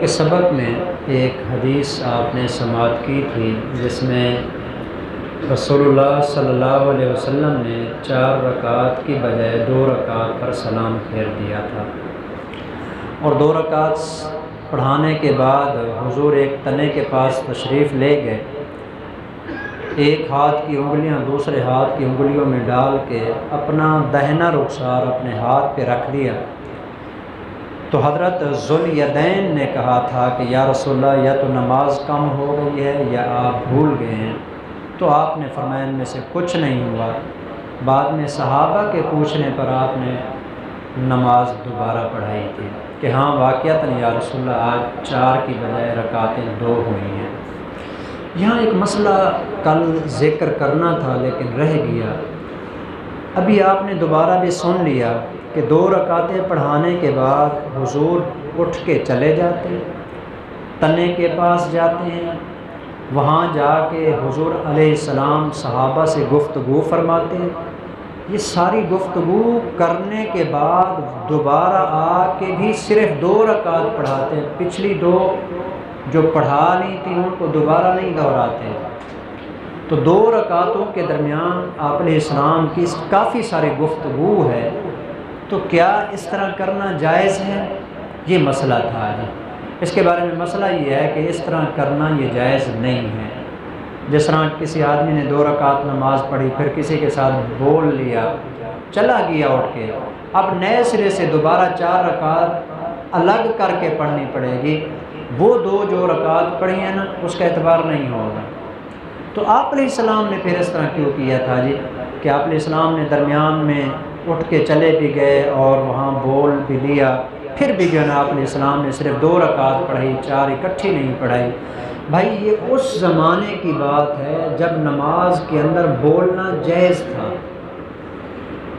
اس سبق میں ایک حدیث آپ نے سماعت کی تھی جس میں رسول اللہ صلی اللہ علیہ وسلم نے 4 رکعت کی بجائے 2 رکعت پر سلام پھیر دیا تھا، اور 2 رکعت پڑھانے کے بعد حضور ایک تنے کے پاس تشریف لے گئے، ایک ہاتھ کی انگلیاں دوسرے ہاتھ کی انگلیوں میں ڈال کے اپنا دہنا رخسار اپنے ہاتھ پہ رکھ دیا۔ تو حضرت ذوالیدین نے کہا تھا کہ یا رسول اللہ، یا تو نماز کم ہو گئی ہے یا آپ بھول گئے ہیں۔ تو آپ نے فرمایا ان میں سے کچھ نہیں ہوا۔ بعد میں صحابہ کے پوچھنے پر آپ نے نماز دوبارہ پڑھائی تھی کہ ہاں واقعتاً یا رسول اللہ آج 4 کی بجائے رکعتیں 2 ہوئی ہیں۔ یہاں ایک مسئلہ کل ذکر کرنا تھا لیکن رہ گیا، ابھی آپ نے دوبارہ بھی سن لیا کہ 2 رکعتیں پڑھانے کے بعد حضور اٹھ کے چلے جاتے ہیں، تنے کے پاس جاتے ہیں، وہاں جا کے حضور علیہ السلام صحابہ سے گفتگو فرماتے ہیں۔ یہ ساری گفتگو کرنے کے بعد دوبارہ آ کے بھی صرف 2 رکعت پڑھاتے ہیں، پچھلی 2 جو پڑھا لی تھی ان کو دوبارہ نہیں دہراتے۔ تو 2 رکعتوں کے درمیان آپ علیہ السلام کی کافی ساری گفتگو ہے، تو کیا اس طرح کرنا جائز ہے؟ یہ مسئلہ تھا جی۔ اس کے بارے میں مسئلہ یہ ہے کہ اس طرح کرنا یہ جائز نہیں ہے۔ جس طرح کسی آدمی نے 2 رکعت نماز پڑھی، پھر کسی کے ساتھ بول لیا، چلا گیا اٹھ کے، اب نئے سرے سے دوبارہ 4 رکعت الگ کر کے پڑھنی پڑے گی، وہ 2 جو رکعت پڑھی ہیں نا اس کا اعتبار نہیں ہوگا۔ تو آپ علیہ السلام نے پھر اس طرح کیوں کیا تھا جی کہ آپ علیہ السلام نے درمیان میں اٹھ کے چلے بھی گئے اور وہاں بول بھی لیا، پھر بھی جو ہے نا آپ علیہ السلام نے صرف 2 رکعت پڑھی، 4 اکٹھی نہیں پڑھائی۔ بھائی یہ اس زمانے کی بات ہے جب نماز کے اندر بولنا جائز تھا۔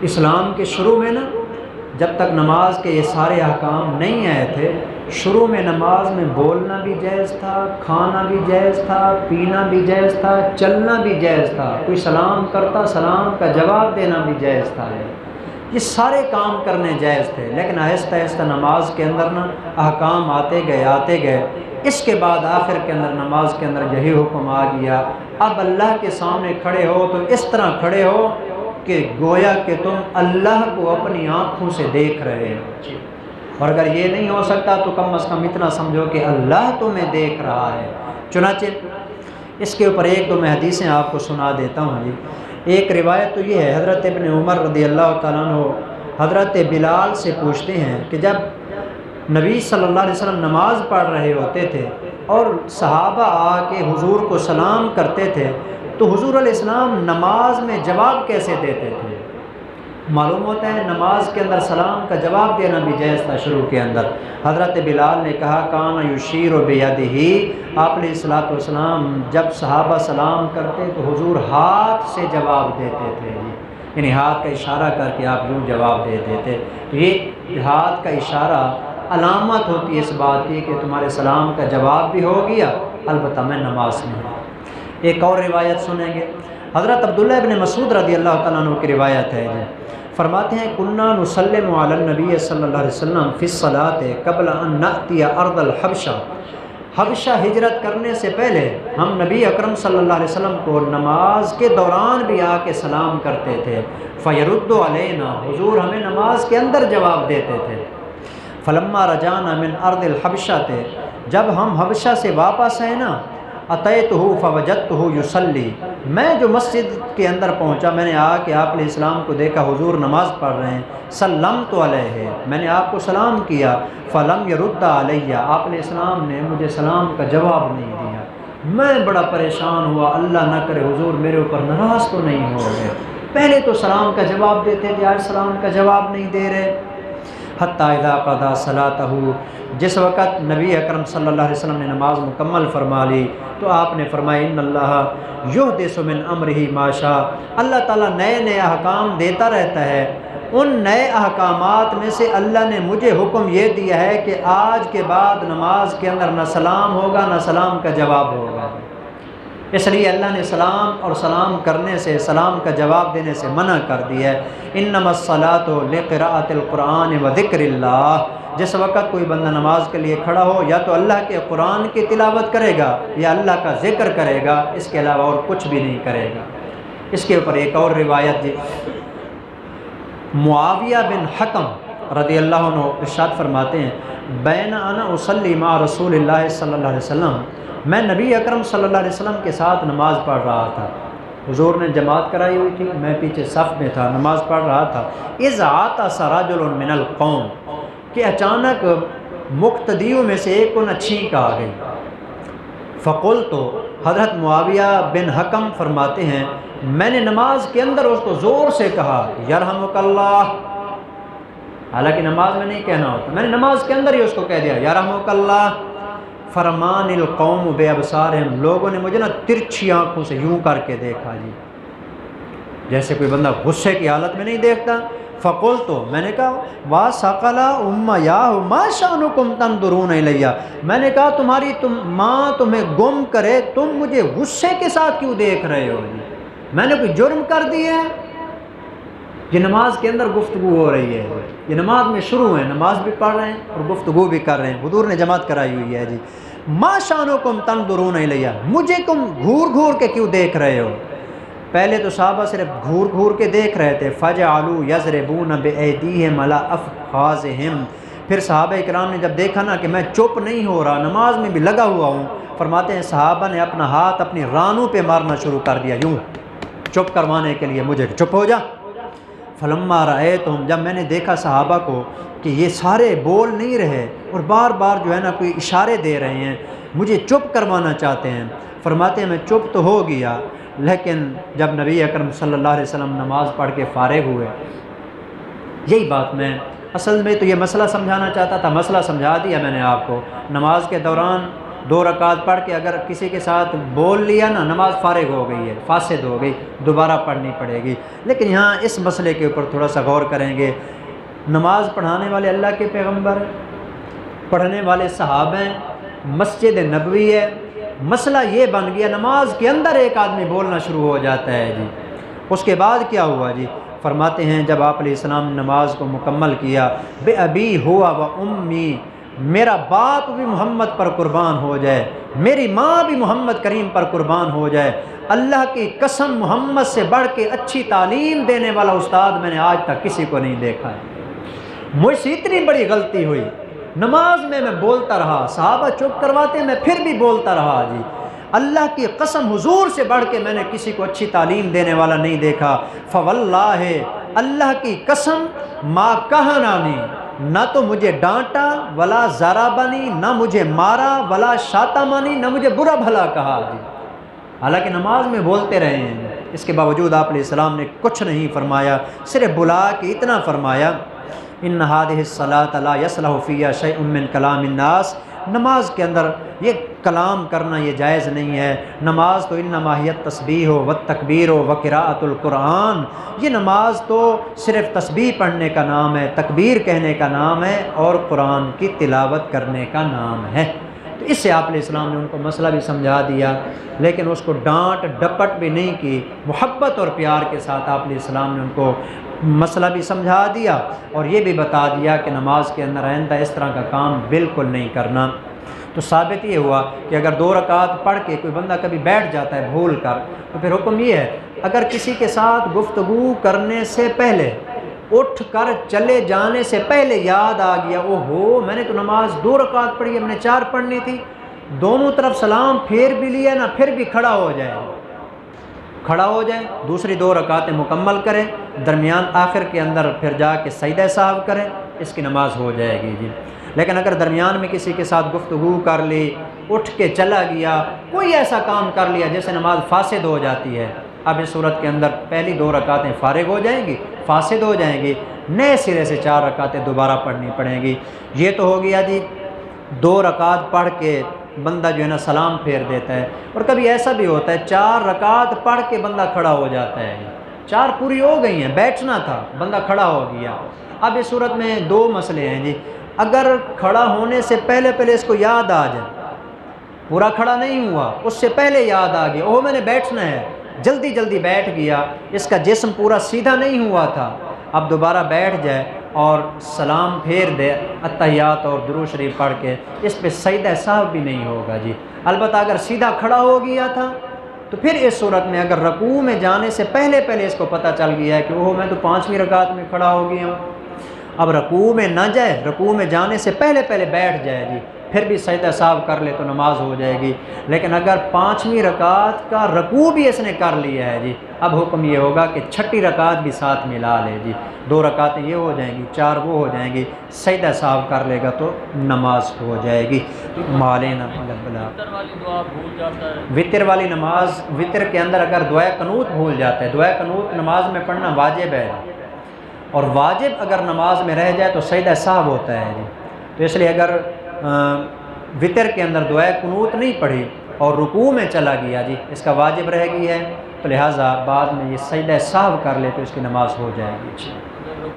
اسلام کے شروع میں نا جب تک نماز کے یہ سارے احکام نہیں آئے تھے، شروع میں نماز میں بولنا بھی جائز تھا، کھانا بھی جائز تھا، پینا بھی جائز تھا، چلنا بھی جائز تھا، کوئی سلام کرتا سلام کا جواب دینا بھی جائز تھا۔ یہ سارے کام کرنے جائز تھے، لیکن آہستہ آہستہ نماز کے اندر نا احکام آتے گئے۔ اس کے بعد آخر کے اندر نماز کے اندر یہی حکم آ گیا، اب اللہ کے سامنے کھڑے ہو تو اس طرح کھڑے ہو کہ گویا کہ تم اللہ کو اپنی آنکھوں سے دیکھ رہے ہو، اور اگر یہ نہیں ہو سکتا تو کم از کم اتنا سمجھو کہ اللہ تمہیں دیکھ رہا ہے۔ چنانچہ اس کے اوپر 1-2 میں حدیثیں آپ کو سنا دیتا ہوں جی۔ ایک روایت تو یہ ہے، حضرت ابن عمر رضی اللہ تعالیٰ عنہ حضرت بلال سے پوچھتے ہیں کہ جب نبی صلی اللہ علیہ وسلم نماز پڑھ رہے ہوتے تھے اور صحابہ آ کے حضور کو سلام کرتے تھے تو حضور علیہ السلام نماز میں جواب کیسے دیتے تھے؟ معلوم ہوتا ہے نماز کے اندر سلام کا جواب دینا بھی جائز تھا شروع کے اندر۔ حضرت بلال نے کہا کان یشیر بیدہ، آپ علیہ الصلوۃ والسلام جب صحابہ سلام کرتے تو حضور ہاتھ سے جواب دیتے تھے، یعنی ہاتھ کا اشارہ کر کے آپ یوں جواب دے دیتے۔ تو یہ ہاتھ کا اشارہ علامت ہوتی ہے اس بات کی کہ تمہارے سلام کا جواب بھی ہو گیا، البتہ میں نماز میں ہوں۔ ایک اور روایت سنیں گے، حضرت عبداللہ ابن مسعود رضی اللہ تعالیٰ عنہ کی روایت ہے جی، فرماتے ہیں کنا نسلم علی النبی صلی اللہ علیہ وسلم فی الصلاۃ قبل ان نأتی ارض الحبشہ، حبشہ ہجرت کرنے سے پہلے ہم نبی اکرم صلی اللہ علیہ وسلم کو نماز کے دوران بھی آ کے سلام کرتے تھے، فیرد علینا، حضور ہمیں نماز کے اندر جواب دیتے تھے۔ فلما رجعنا من ارض الحبشہ، جب ہم حبشہ سے واپس آئے نا، اتیتہ فوجدتہ یصلی، میں جو مسجد کے اندر پہنچا میں نے آ کے آپ علیہ السلام کو دیکھا حضور نماز پڑھ رہے ہیں، سلمت علیہ، میں نے آپ کو سلام کیا، فلم یرد علیہ، آپ علیہ السلام نے مجھے سلام کا جواب نہیں دیا۔ میں بڑا پریشان ہوا، اللہ نہ کرے حضور میرے اوپر ناراض تو نہیں ہو گئے، پہلے تو سلام کا جواب دیتے تھے، آج سلام کا جواب نہیں دے رہے۔ حتیٰ اذا قضا صلاتہ، جس وقت نبی اکرم صلی اللہ علیہ وسلم نے نماز مکمل فرما لی تو آپ نے فرمایا ان اللہ یحدث من امرہ ما شاء، اللہ تعالیٰ نئے احکام دیتا رہتا ہے، ان نئے احکامات میں سے اللہ نے مجھے حکم یہ دیا ہے کہ آج کے بعد نماز کے اندر نہ سلام ہوگا نہ سلام کا جواب ہوگا۔ اس لیے اللہ نے سلام اور سلام کرنے سے، سلام کا جواب دینے سے منع کر دیا ہے۔ انما الصلاۃ لقراءۃ القرآن و ذکر اللہ، جس وقت کوئی بندہ نماز کے لیے کھڑا ہو یا تو اللہ کے قرآن کی تلاوت کرے گا یا اللہ کا ذکر کرے گا، اس کے علاوہ اور کچھ بھی نہیں کرے گا۔ اس کے اوپر ایک اور روایت جی، معاویہ بن حکم رضی اللہ عنہ ارشاد فرماتے ہیں، بین انا اصلی مع رسول اللہ صلی اللہ علیہ وسلم، میں نبی اکرم صلی اللہ علیہ وسلم کے ساتھ نماز پڑھ رہا تھا۔ حضور نے جماعت کرائی ہوئی تھی، میں پیچھے صف میں تھا، نماز پڑھ رہا تھا۔ اذ عطس رجل من القوم، کہ اچانک مقتدیوں میں سے ایک کو نہ چھینک آ گئی۔ فقلت، حضرت معاویہ بن حکم فرماتے ہیں، میں نے نماز کے اندر اس کو زور سے کہا یرحمک اللہ، حالانکہ نماز میں نہیں کہنا ہوتا، میں نے نماز کے اندر ہی اس کو کہہ دیا یرحمک اللہ۔ فرمان القوم بے ابصارہم، لوگوں نے مجھے نا ترچھی آنکھوں سے یوں کر کے دیکھا جی، جیسے کوئی بندہ غصے کی حالت میں نہیں دیکھتا۔ فقلت، میں نے کہا وا ثقلا ام یا ما شانکم تنظرون الیہ، میں نے کہا تمہاری ماں تمہیں گم کرے، تم مجھے غصے کے ساتھ کیوں دیکھ رہے ہو جی، میں نے کوئی جرم کر دیا ہے؟ یہ نماز کے اندر گفتگو ہو رہی ہے، یہ نماز میں شروع ہے، نماز بھی پڑھ رہے ہیں اور گفتگو بھی کر رہے ہیں، حضور نے جماعت کرائی ہوئی ہے جی۔ ما شانکم تنظرون الیہ، مجھے تم گھور گھور کے کیوں دیکھ رہے ہو؟ پہلے تو صحابہ صرف گھور گھور کے دیکھ رہے تھے، فجعلوا یضربون بایدیہم علی افخاذہم، پھر صحابہ اکرام نے جب دیکھا نا کہ میں چپ نہیں ہو رہا، نماز میں بھی لگا ہوا ہوں، فرماتے ہیں صحابہ نے اپنا ہاتھ اپنی رانوں پہ مارنا شروع کر دیا، یوں چپ کروانے کے لیے مجھے، چپ ہو جا۔ فلما رأیتہم، جب میں نے دیکھا صحابہ کو کہ یہ سارے بول نہیں رہے اور بار بار جو ہے نا کوئی اشارے دے رہے ہیں، مجھے چپ کروانا چاہتے ہیں، فرماتے ہیں میں چپ تو ہو گیا، لیکن جب نبی اکرم صلی اللہ علیہ وسلم نماز پڑھ کے فارغ ہوئے، یہی بات میں اصل میں تو یہ مسئلہ سمجھانا چاہتا تھا، مسئلہ سمجھا دیا میں نے آپ کو۔ نماز کے دوران 2 رکعت پڑھ کے اگر کسی کے ساتھ بول لیا نا، نماز فارغ ہو گئی ہے، فاسد ہو گئی، دوبارہ پڑھنی پڑے گی۔ لیکن یہاں اس مسئلے کے اوپر تھوڑا سا غور کریں گے۔ نماز پڑھانے والے اللہ کے پیغمبر، پڑھنے والے صحابہ ہیں، مسجد نبوی ہے، مسئلہ یہ بن گیا نماز کے اندر ایک آدمی بولنا شروع ہو جاتا ہے جی۔ اس کے بعد کیا ہوا جی؟ فرماتے ہیں جب آپ علیہ السلام نے نماز کو مکمل کیا، بے ابی ہوا و امی، میرا باپ بھی محمد پر قربان ہو جائے، میری ماں بھی محمد کریم پر قربان ہو جائے، اللہ کی قسم محمد سے بڑھ کے اچھی تعلیم دینے والا استاد میں نے آج تک کسی کو نہیں دیکھا ہے۔ مجھ سے اتنی بڑی غلطی ہوئی، نماز میں بولتا رہا، صحابہ چپ کرواتے میں پھر بھی بولتا رہا جی، اللہ کی قسم حضور سے بڑھ کے میں نے کسی کو اچھی تعلیم دینے والا نہیں دیکھا۔ فواللہ، اللہ کی قسم، ما کہنانی، نہ تو مجھے ڈانٹا، ولا ضربنی، نہ مجھے مارا، ولا شاتمانی، نہ مجھے برا بھلا کہا جی، حالانکہ نماز میں بولتے رہے ہیں۔ اس کے باوجود آپ علیہ السلام نے کچھ نہیں فرمایا، صرف بلا کے اتنا فرمایا، ان هذه الصلاة لا يصلح فيها شيء من کلام الناس، نماز کے اندر یہ کلام کرنا یہ جائز نہیں ہے، نماز تو انما ہی التسبیح والتکبیر وقراءۃ القرآن، یہ نماز تو صرف تسبیح پڑھنے کا نام ہے، تکبیر کہنے کا نام ہے اور قرآن کی تلاوت کرنے کا نام ہے۔ تو اس سے آپ علیہ السلام نے ان کو مسئلہ بھی سمجھا دیا، لیکن اس کو ڈانٹ ڈپٹ بھی نہیں کی، محبت اور پیار کے ساتھ آپ علیہ السلام نے ان کو مسئلہ بھی سمجھا دیا اور یہ بھی بتا دیا کہ نماز کے اندر آئندہ اس طرح کا کام بالکل نہیں کرنا۔ تو ثابت یہ ہوا کہ اگر 2 رکعت پڑھ کے کوئی بندہ کبھی بیٹھ جاتا ہے بھول کر، تو پھر حکم یہ ہے اگر کسی کے ساتھ گفتگو کرنے سے پہلے، اٹھ کر چلے جانے سے پہلے یاد آ گیا، او ہو میں نے تو نماز 2 رکعت پڑھی ہے، میں نے 4 پڑھنی تھی، دونوں طرف سلام پھیر بھی لیا نا، پھر بھی کھڑا ہو جائے، کھڑا ہو جائے، دوسری 2 رکعتیں مکمل کرے، درمیان آخر کے اندر پھر جا کے سجدہ صاحب کرے، اس کی نماز ہو جائے گی جی۔ لیکن اگر درمیان میں کسی کے ساتھ گفتگو کر لی، اٹھ کے چلا گیا، کوئی ایسا کام کر لیا جیسے نماز فاسد ہو جاتی ہے، اب اس صورت کے اندر پہلی 2 رکعتیں فارغ ہو جائیں گی، فاسد ہو جائیں گی، نئے سرے سے 4 رکعتیں دوبارہ پڑھنی پڑیں گی۔ یہ تو ہو گیا جی 2 رکعت پڑھ کے بندہ جو ہے نا سلام پھیر دیتا ہے، اور کبھی ایسا بھی ہوتا ہے 4 رکعت پڑھ کے بندہ کھڑا ہو جاتا ہے، 4 پوری ہو گئی ہیں، بیٹھنا تھا، بندہ کھڑا ہو گیا۔ اب اس صورت میں 2 مسئلے ہیں جی، اگر کھڑا ہونے سے پہلے اس کو یاد آ جائے پورا کھڑا نہیں ہوا، اس سے پہلے یاد آ گیا اوہ میں نے بیٹھنا ہے، جلدی جلدی بیٹھ گیا، اس کا جسم پورا سیدھا نہیں ہوا تھا، اب دوبارہ بیٹھ جائے اور سلام پھیر دے اتحیات اور درود شریف پڑھ کے، اس پہ سجدہ سہو بھی نہیں ہوگا جی۔ البتہ اگر سیدھا کھڑا ہو گیا تھا تو پھر اس صورت میں اگر رکوع میں جانے سے پہلے اس کو پتہ چل گیا ہے کہ اوہ میں تو 5ویں رکعت میں کھڑا ہو گیا ہوں، اب رکوع میں نہ جائے، رکوع میں جانے سے پہلے بیٹھ جائے جی، پھر بھی سجدہ سہو کر لے تو نماز ہو جائے گی۔ لیکن اگر 5ویں رکعت کا رکوع بھی اس نے کر لیا ہے جی، اب حکم یہ ہوگا کہ 6ٹھی رکعت بھی ساتھ ملا لے جی، 2 رکعتیں یہ ہو جائیں گی، 4 وہ ہو جائیں گی، سجدہ سہو کر لے گا تو نماز ہو جائے گی۔ مالینا وتر والی دعا بھول جاتا ہے، وطر والی نماز، وطر کے اندر اگر دعائے قنوت بھول جاتا ہے، دعائے قنوت نماز میں پڑھنا واجب ہے، اور واجب اگر نماز میں رہ جائے تو سجدہ سہو ہوتا ہے جی، تو اس لیے اگر وطر کے اندر دعائے قنوت نہیں پڑھی اور رکوع میں چلا گیا جی، اس کا واجب رہ گئی ہے، تو لہٰذا بعد میں یہ سجدہ سہو کر لے تو اس کی نماز ہو جائے گی۔